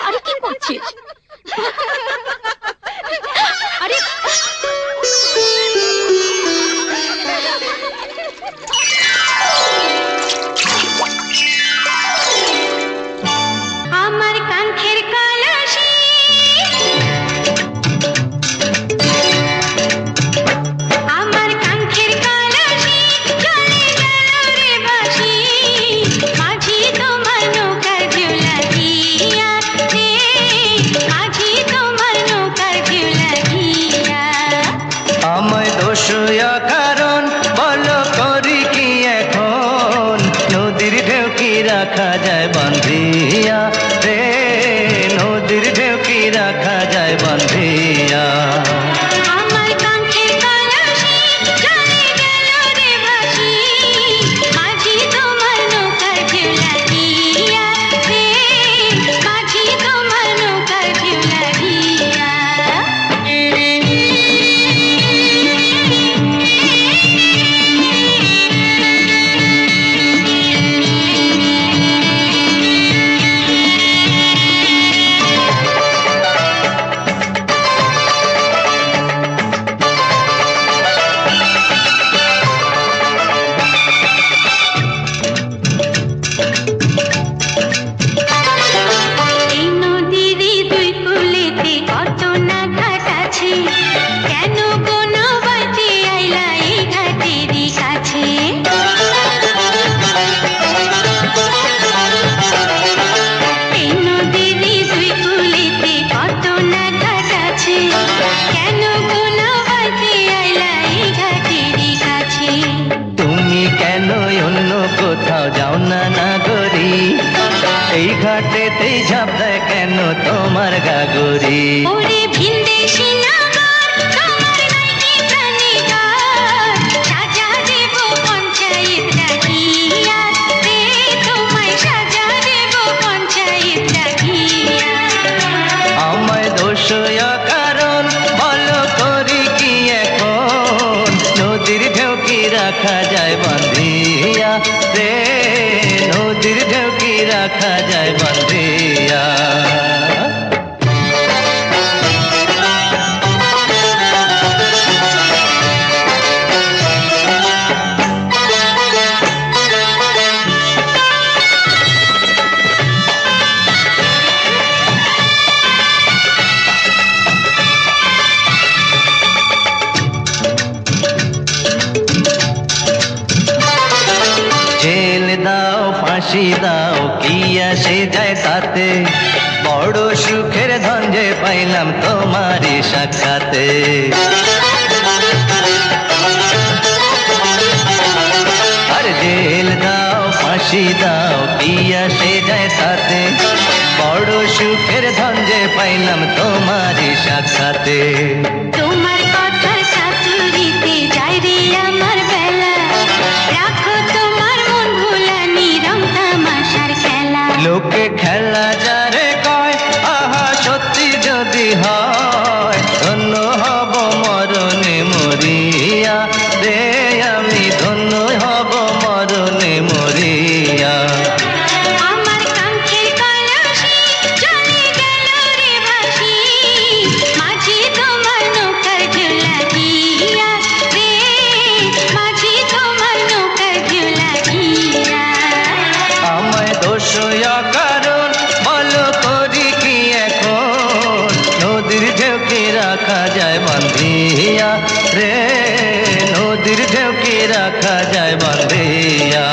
আরে কি করছিস? আরে আমার কাঙ্ক্ষের কলসি আমার কাঙ্ক্ষের কলসি চলে গেল রে বাসি মাঝি তোমার নৌকার ঝুলা দিয়া রে মাঝি তোমার নৌকার ঝুলা দিয়া আমায় দোষ কারণ বলো করি কি এখন নদীর ঢেউ কি রাখা যায় বান্ধিয়া রে নদীর ঢেউ কি রাখা যায় বান্ধিয়া আমার কাঙ্ক্ষের কলসি চলে গেল রে বাসি মাঝি তোমার নৌকার ঝুলা দিয়া রে মাঝি তোমার নৌকার ঝুলা দিয়া এই নদীর দুই কূলেতে কত না ঘাট আছে কেন কোনো বাজে আইলা এই ঘাটেরই কাছে এই নদীর দুই কূলেতে কত না ঘাট আছে কেন কোনো বাজে আইলা এই ঘাটেরই কাছে তুমি কেন অন্য কোথাও যাও না নাগরি এই ঘাটেতেই ঝাঁপ দেয় কেন তোমার গাগরি ওরে ভিনদেশি নাগর তোমার নাইকি প্রাণীকার সাজা দেব পঞ্চায়েত ডাকিয়া রে তোমায় সাজা দেব পঞ্চায়েত ডাকিয়া আমায় দোষ কারণ বলো করি কি এখন নদীর ঢেউ কি রাখা যায় বান্ধিয়া রে নদীর ঢেউ কি রাখা যায় বান্ধিয়া জেল দাও ফাঁসি দাও কি আসে যায় তাতে বড় সুখের ধন যে পাইলাম তোমারই সাক্ষাতে আর জেল দাও ফাঁসি দাও কি আসে যায় তাতে বড় সুখের ধন যে পাইলাম তোমারই সাক্ষাতে তোমার কথা চাতুরিতে যায় রে আমার বেলা রাখো তোমার মন ভোলা নিরম তামাশার খেলা লোকে খেলা যারে কয় আহা সত্যি যদি হয় ধন্য হব মরণে মরিয়া রে আমি ধন্য হব মরণে মরিয়া আমার কাঙ্ক্ষের কলসি চলে গেল রে ভাসি মাঝি তোমার নৌকার ঝুলা দিয়া রে মাঝি তোমার নৌকার ঝুলা দিয়া আমায় দোষ কারণ বলো করি কি এখন নদীর ঢেউ কি রাখা যায় বান্ধিয়া রে নদীর ঢেউ কি রাখা যায় বান্ধিয়া